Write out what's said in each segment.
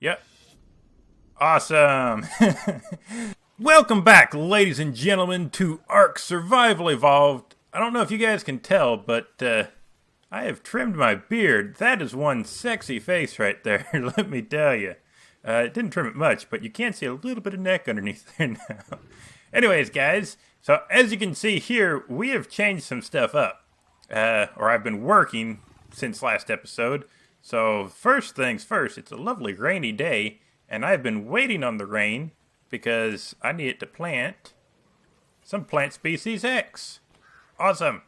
Yep. Awesome. Welcome back, ladies and gentlemen, to Ark Survival Evolved. I don't know if you guys can tell, but I have trimmed my beard. That is one sexy face right there, let me tell you. Didn't trim it much, but you can see a little bit of neck underneath there now. Anyways, guys, so as you can see here, we have changed some stuff up. Or I've been working since last episode. So first things first, it's a lovely rainy day, and I've been waiting on the rain because I need it to plant some plant species X. Awesome.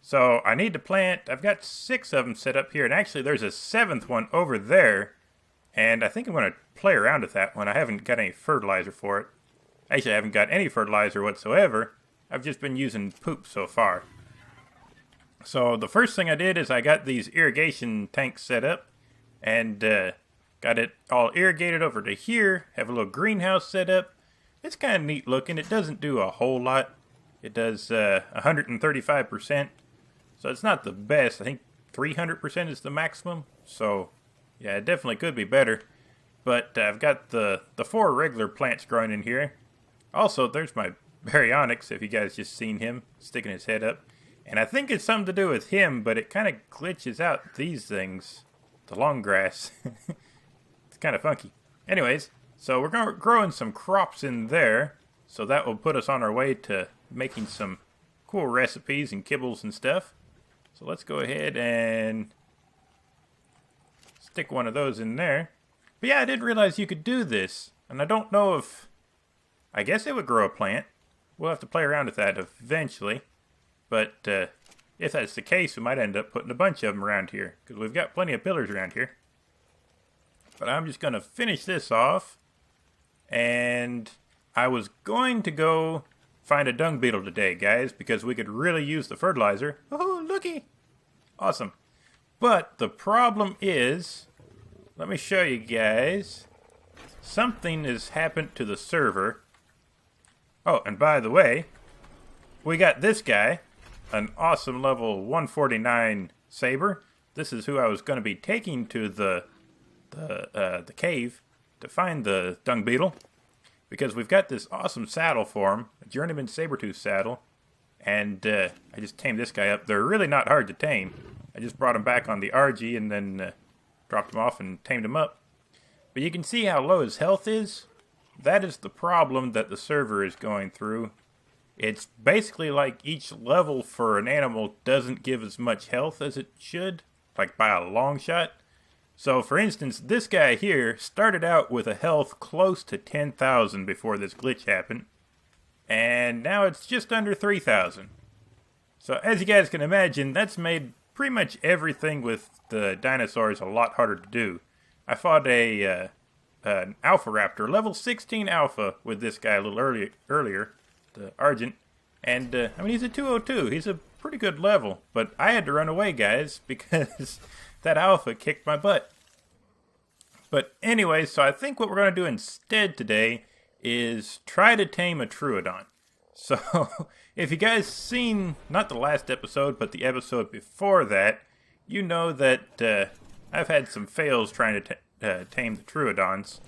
So I need to plant, I've got 6 of them set up here, and actually there's a 7th one over there, and I think I'm going to play around with that one. I haven't got any fertilizer for it. Actually, I haven't got any fertilizer whatsoever. I've just been using poop so far. So the first thing I did is I got these irrigation tanks set up and got it all irrigated over to here. Have a little greenhouse set up. It's kind of neat looking. It doesn't do a whole lot. It does 135%. So it's not the best. I think 300% is the maximum. So yeah, it definitely could be better. But I've got the 4 regular plants growing in here. Also, there's my baryonyx, if you guys just seen him sticking his head up. And I think it's something to do with him, but it kind of glitches out these things. The long grass. It's kind of funky. Anyways, so we're growing some crops in there. So that will put us on our way to making some cool recipes and kibbles and stuff. So let's go ahead and stick one of those in there. But yeah, I didn't realize you could do this. And I don't know if... I guess it would grow a plant. We'll have to play around with that eventually. But if that's the case, we might end up putting a bunch of them around here. Because we've got plenty of pillars around here. But I'm just going to finish this off. And I was going to go find a dung beetle today, guys. Because we could really use the fertilizer. Oh, looky! Awesome. But the problem is... Let me show you guys. Something has happened to the server. Oh, and by the way, we got this guy. An awesome level 149 saber. This is who I was going to be taking to the cave to find the dung beetle, because we've got this awesome saddle for him, a journeyman saber-tooth saddle, and I just tamed this guy up. They're really not hard to tame. I just brought him back on the RG and then dropped him off and tamed him up. But you can see how low his health is. That is the problem that the server is going through. It's basically like each level for an animal doesn't give as much health as it should, like by a long shot. So for instance, this guy here started out with a health close to 10,000 before this glitch happened. And now it's just under 3,000. So as you guys can imagine, that's made pretty much everything with the dinosaurs a lot harder to do. I fought an Alpha Raptor, level 16 Alpha, with this guy a little earlier. The Argent, and I mean, he's a 202. He's a pretty good level, but I had to run away, guys, because that Alpha kicked my butt. But anyway, so I think what we're going to do instead today is try to tame a Troodon. So if you guys seen, not the last episode, but the episode before that, you know that I've had some fails trying to tame the Troodons,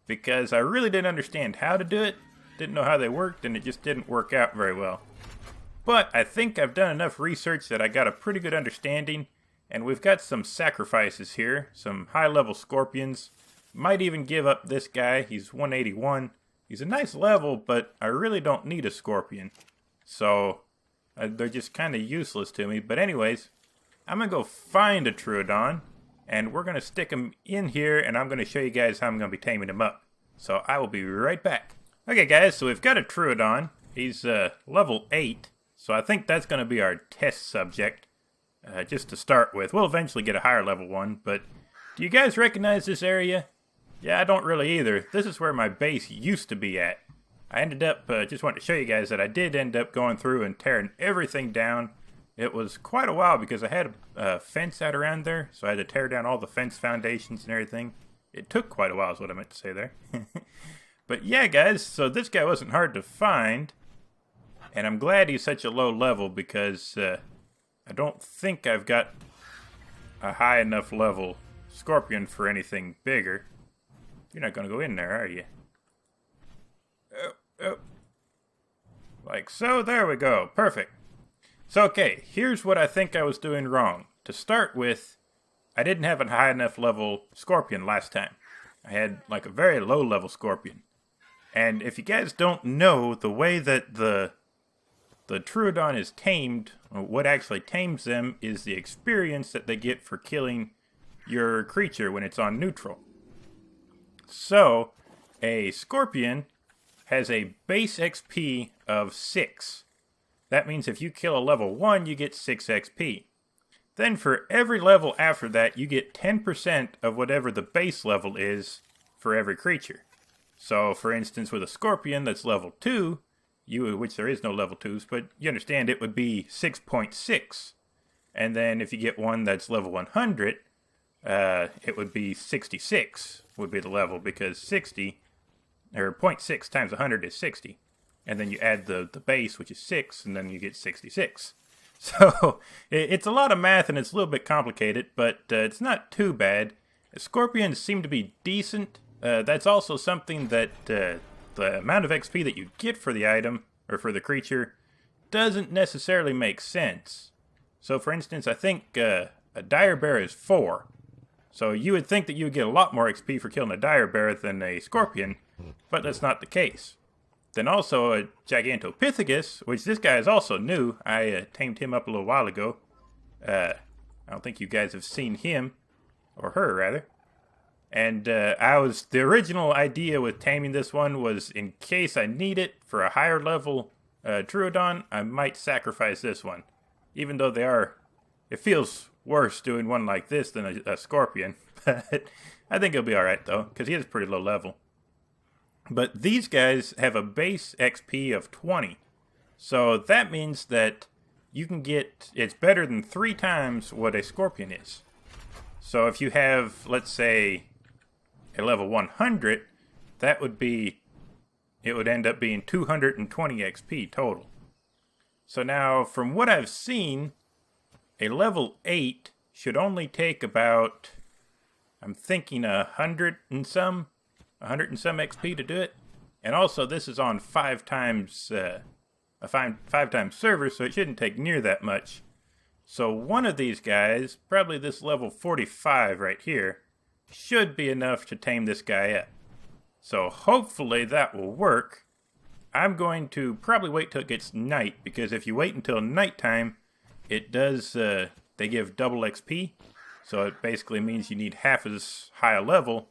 because I really didn't understand how to do it. Didn't know how they worked, and it just didn't work out very well. But I think I've done enough research that I got a pretty good understanding, and we've got some sacrifices here, some high-level scorpions. Might even give up this guy. He's 181. He's a nice level, but I really don't need a scorpion. So they're just kind of useless to me. But anyways, I'm going to go find a Troodon, and we're going to stick him in here, and I'm going to show you guys how I'm going to be taming him up. So I will be right back. Okay, guys, so we've got a Troodon. He's level 8, so I think that's going to be our test subject, just to start with. We'll eventually get a higher level one, but do you guys recognize this area? Yeah, I don't really either. This is where my base used to be at. I ended up, just wanted to show you guys that I did end up going through and tearing everything down. It was quite a while because I had a fence out around there, so I had to tear down all the fence foundations and everything. It took quite a while is what I meant to say there. But yeah, guys, so this guy wasn't hard to find, and I'm glad he's such a low level because I don't think I've got a high enough level scorpion for anything bigger. You're not going to go in there, are you? Oh, oh. Like so, there we go. Perfect. So, okay, here's what I think I was doing wrong. To start with, I didn't have a high enough level scorpion last time. I had like a very low level scorpion. And if you guys don't know, the way that the Troodon is tamed, what actually tames them is the experience that they get for killing your creature when it's on neutral. So, a scorpion has a base XP of 6. That means if you kill a level 1, you get 6 XP. Then for every level after that, you get 10% of whatever the base level is for every creature. So, for instance, with a scorpion that's level 2, which there is no level 2s, but you understand it would be 6.6. And then if you get one that's level 100, it would be 66 would be the level, because 60, or 0.6 times 100 is 60. And then you add the base, which is 6, and then you get 66. So it's a lot of math, and it's a little bit complicated, but it's not too bad. Scorpions seem to be decent. That's also something that the amount of XP that you get for the item, or for the creature, doesn't necessarily make sense. So for instance, I think a dire bear is 4. So you would think that you would get a lot more XP for killing a dire bear than a scorpion, but that's not the case. Then also a Gigantopithecus, which this guy is also new. I tamed him up a little while ago. I don't think you guys have seen him, or her rather. And the original idea with taming this one was in case I need it for a higher level Troodon, I might sacrifice this one. Even though it feels worse doing one like this than a scorpion. But I think he'll be alright though, because he is pretty low level. But these guys have a base XP of 20. So that means that you can get, it's better than 3 times what a scorpion is. So if you have, let's say, a level 100, it would end up being 220 XP total. So now, from what I've seen, a level 8 should only take about, I'm thinking 100 and some XP to do it. And also, this is on 5 times, a 5 times server, so it shouldn't take near that much. So one of these guys, probably this level 45 right here, should be enough to tame this guy up. So hopefully that will work. I'm going to probably wait till it gets night, because if you wait until nighttime, it does, they give double XP. So it basically means you need half as high a level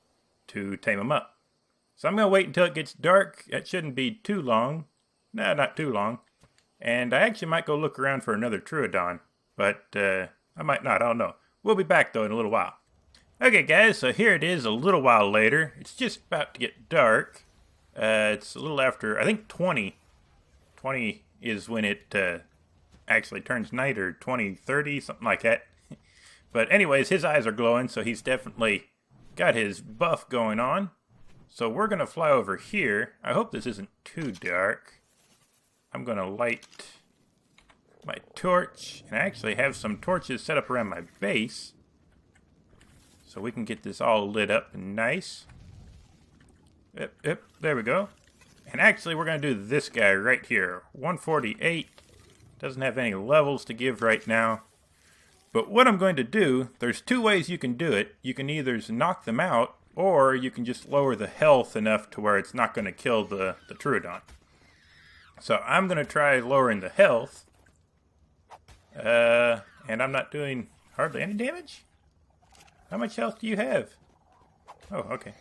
to tame them up. So I'm going to wait until it gets dark. It shouldn't be too long. No, not too long. And I actually might go look around for another Troodon. But I might not, I don't know. We'll be back though in a little while. Okay guys, so here it is a little while later. It's just about to get dark. It's a little after, I think 20. 20 is when it actually turns night, or 20:30, something like that. But anyways, his eyes are glowing, so he's definitely got his buff going on. So we're going to fly over here. I hope this isn't too dark. I'm going to light my torch, and I actually have some torches set up around my base, so we can get this all lit up and nice. Yep, there we go. And actually, we're going to do this guy right here. 148. Doesn't have any levels to give right now. But what I'm going to do, there's 2 ways you can do it. You can either knock them out, or you can just lower the health enough to where it's not going to kill the Troodon. So I'm going to try lowering the health. And I'm not doing hardly any damage? How much health do you have? Oh, okay.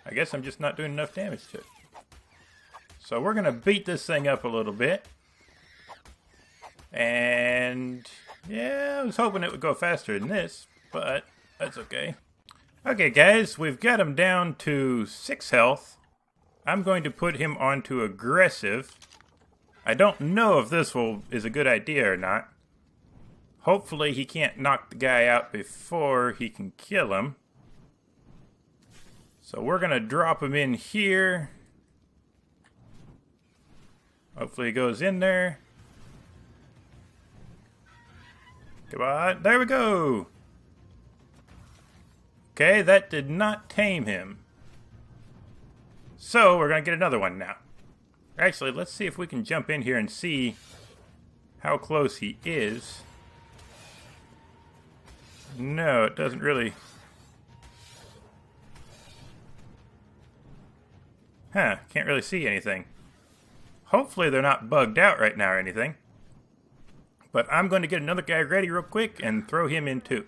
I guess I'm just not doing enough damage to it. So we're going to beat this thing up a little bit. And yeah, I was hoping it would go faster than this, but that's okay. Okay guys, we've got him down to 6 health. I'm going to put him onto aggressive. I don't know if this is a good idea or not. Hopefully he can't knock the guy out before he can kill him. So we're going to drop him in here. Hopefully he goes in there. Come on, there we go. Okay, that did not tame him. So we're going to get another one now. Actually, let's see if we can jump in here and see how close he is. No, it doesn't really... Huh, can't really see anything. Hopefully they're not bugged out right now or anything. But I'm going to get another guy ready real quick and throw him in too.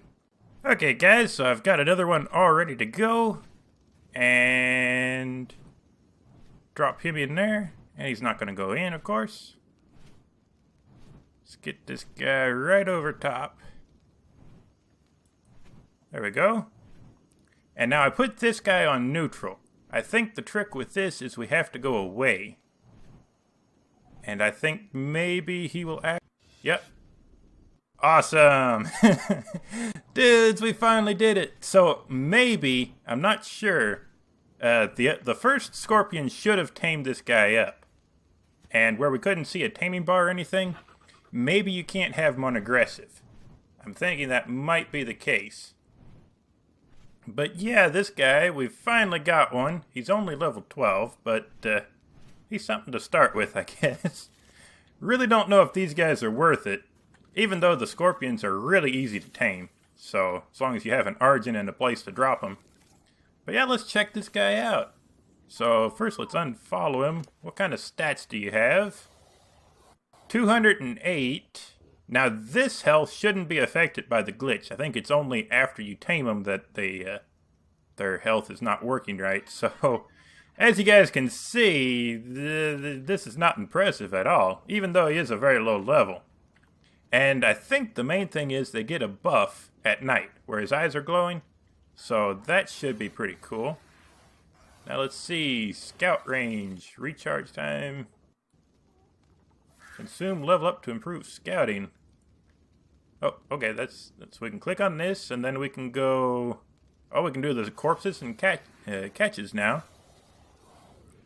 Okay guys, so I've got another one all ready to go. And... drop him in there. And he's not going to go in, of course. Let's get this guy right over top. There we go. And now I put this guy on neutral. I think the trick with this is we have to go away. And I think maybe he will act... Yep. Awesome! Dudes, we finally did it! So maybe, I'm not sure, the first scorpion should have tamed this guy up. And where we couldn't see a taming bar or anything, maybe you can't have him on aggressive. I'm thinking that might be the case. But yeah, this guy, we finally got one. He's only level 12, but he's something to start with, I guess. Really don't know if these guys are worth it, even though the scorpions are really easy to tame. So, as long as you have an Argent and a place to drop them. But yeah, let's check this guy out. So, first let's unfollow him. What kind of stats do you have? 208. Now, this health shouldn't be affected by the glitch. I think it's only after you tame them that their health is not working right. So, as you guys can see, this is not impressive at all, even though he is a very low level. And I think the main thing is they get a buff at night, where his eyes are glowing. So, that should be pretty cool. Now, let's see. Scout range, recharge time. Consume level up to improve scouting. Oh, okay, that's we can click on this, and then we can go... Oh, we can do the corpses and catches now.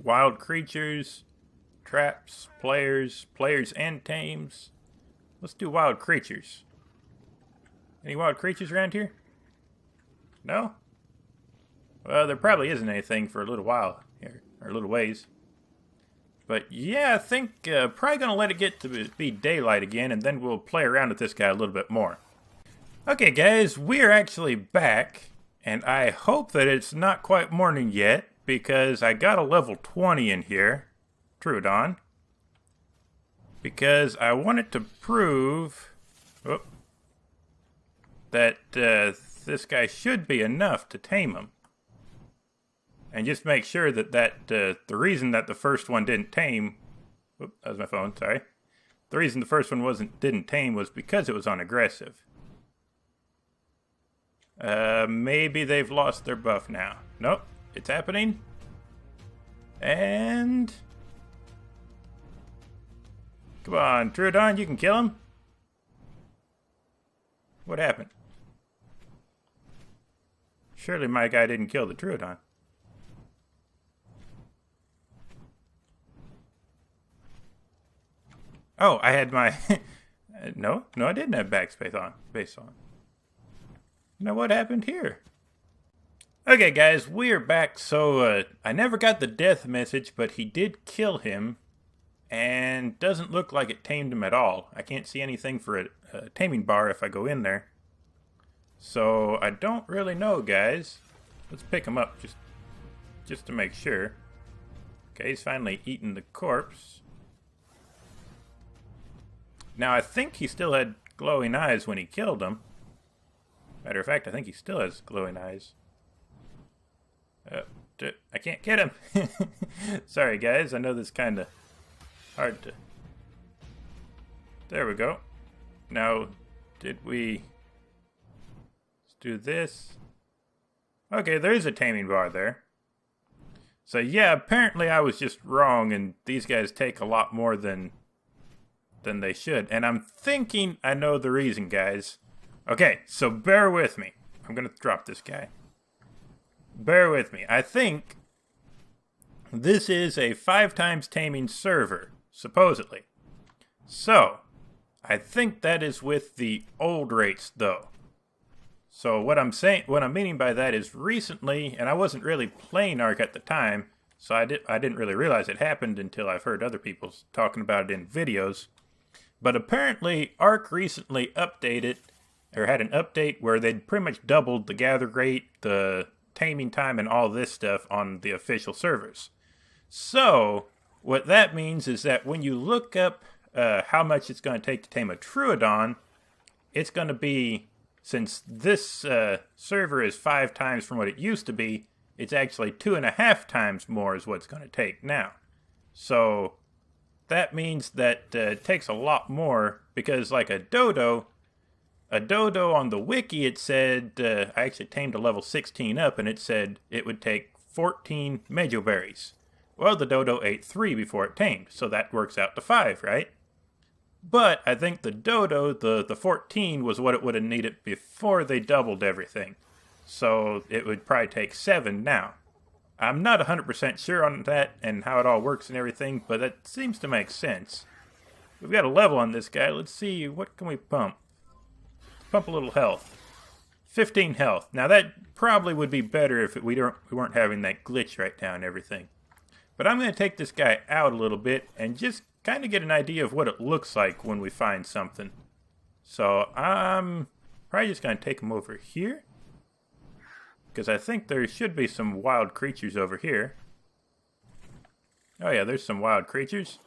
Wild creatures, traps, players and tames. Let's do wild creatures. Any wild creatures around here? No? Well, there probably isn't anything for a little while here, or a little ways. But yeah, I think probably going to let it get to be daylight again, and then we'll play around with this guy a little bit more. Okay guys, we're actually back, and I hope that it's not quite morning yet, because I got a level 20 in here, Troodon, because I wanted to prove that this guy should be enough to tame him. And just make sure that the reason that the first one didn't tame... Oops, that was my phone, sorry. The reason the first one didn't tame was because it was on aggressive. Maybe they've lost their buff now. Nope, it's happening. And... Come on, Troodon, you can kill him. What happened? Surely my guy didn't kill the Troodon. Oh, I had my... no, I didn't have backspace on. Now what happened here? Okay, guys, we're back. So, I never got the death message, but he did kill him. And doesn't look like it tamed him at all. I can't see anything for a taming bar if I go in there. So, I don't really know, guys. Let's pick him up just to make sure. Okay, he's finally eaten the corpse. Now, I think he still had glowing eyes when he killed him. Matter of fact, I think he still has glowing eyes. I can't get him. Sorry, guys. I know this is kind of hard to... There we go. Now, did we... Let's do this. Okay, there is a taming bar there. So, yeah, apparently I was just wrong, and these guys take a lot more than they should. And I'm thinking I know the reason, guys. Okay, so bear with me. I'm going to drop this guy. Bear with me. I think this is a 5x taming server, supposedly. So, I think that is with the old rates, though. So what I'm meaning by that is recently, and I wasn't really playing ARK at the time, So I didn't really realize it happened until I've heard other people talking about it in videos. But apparently ARK recently updated, or had an update where they'd pretty much doubled the gather rate, the taming time, and all this stuff on the official servers. So what that means is that when you look up how much it's going to take to tame a Troodon, it's going to be, since this server is 5 times from what it used to be, it's actually 2.5 times more is what it's going to take now. So that means that it takes a lot more, because like a dodo on the wiki, it said, I actually tamed a level 16 up, and it said it would take 14 mejoberries. Well, the dodo ate 3 before it tamed, so that works out to 5, right? But I think the dodo, the 14, was what it would have needed before they doubled everything. So it would probably take 7 now. I'm not 100% sure on that and how it all works and everything, but that seems to make sense. We've got a level on this guy. Let's see, what can we pump? Pump a little health. 15 health. Now that probably would be better if we weren't having that glitch right now and everything. But I'm going to take this guy out a little bit and just kind of get an idea of what it looks like when we find something. So I'm probably just going to take him over here, because I think there should be some wild creatures over here. Oh yeah, there's some wild creatures.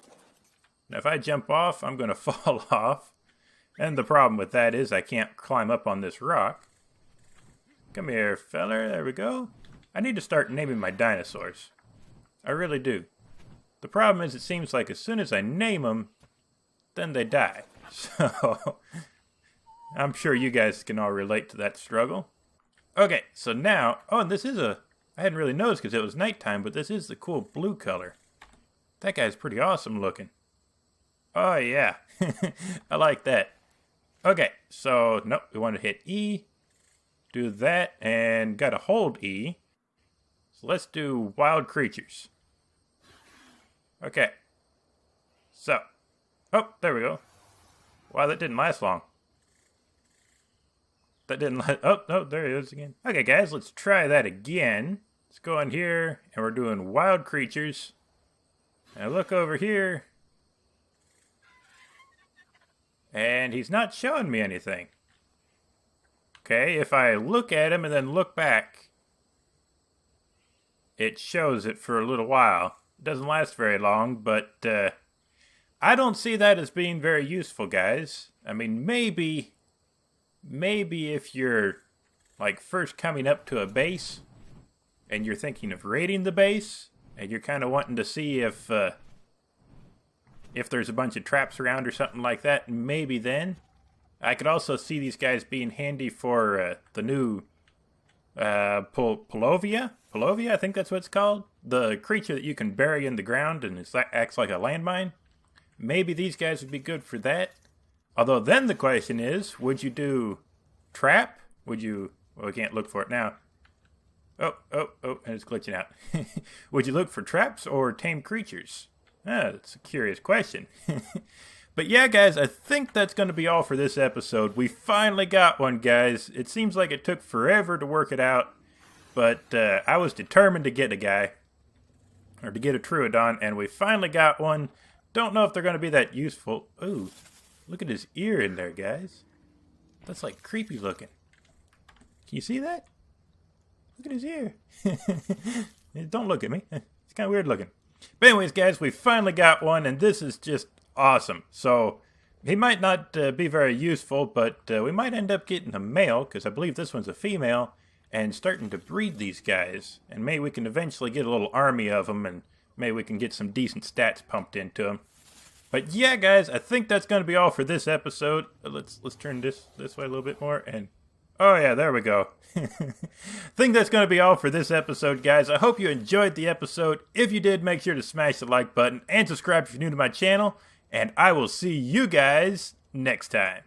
Now if I jump off, I'm going to fall off. And the problem with that is I can't climb up on this rock. Come here, feller. There we go. I need to start naming my dinosaurs. I really do. The problem is it seems like as soon as I name them, then they die. So I'm sure you guys can all relate to that struggle. Okay, so now, oh, and this is I hadn't really noticed because it was nighttime, but this is the cool blue color. That guy's pretty awesome looking. Oh yeah, I like that. Okay, so, nope, we want to hit E, do that, and gotta hold E. So let's do wild creatures. Okay, so, oh, there we go. Wow, that didn't last long. That didn't last, oh, no, there it is again. Okay, guys, let's try that again. Let's go in here, and we're doing wild creatures. And I look over here, and he's not showing me anything. Okay, if I look at him and then look back, it shows it for a little while. It doesn't last very long, but I don't see that as being very useful, guys. I mean, maybe if you're like first coming up to a base and you're thinking of raiding the base and you're kind of wanting to see if there's a bunch of traps around or something like that, maybe then. I could also see these guys being handy for the new Polovia? Polovia, I think that's what it's called. The creature that you can bury in the ground and it acts like a landmine. Maybe these guys would be good for that. Although then the question is, would you do trap? Would you, well, we can't look for it now. Oh, and it's glitching out. Would you look for traps or tame creatures? That's a curious question. But yeah, guys, I think that's going to be all for this episode. We finally got one, guys. It seems like it took forever to work it out, but I was determined to get a guy, or to get a Troodon, and we finally got one. Don't know if they're going to be that useful. Ooh, look at his ear in there, guys. That's like creepy looking. Can you see that? Look at his ear. Don't look at me. It's kind of weird looking. But anyways, guys, we finally got one, and this is just awesome. So he might not be very useful, but we might end up getting a male, because I believe this one's a female, and starting to breed these guys. And maybe we can eventually get a little army of them, and maybe we can get some decent stats pumped into them. But yeah, guys, I think that's going to be all for this episode. Let's turn this way a little bit more, and oh yeah, there we go. Think that's going to be all for this episode, guys. I hope you enjoyed the episode. If you did, make sure to smash the like button and subscribe if you're new to my channel. And I will see you guys next time.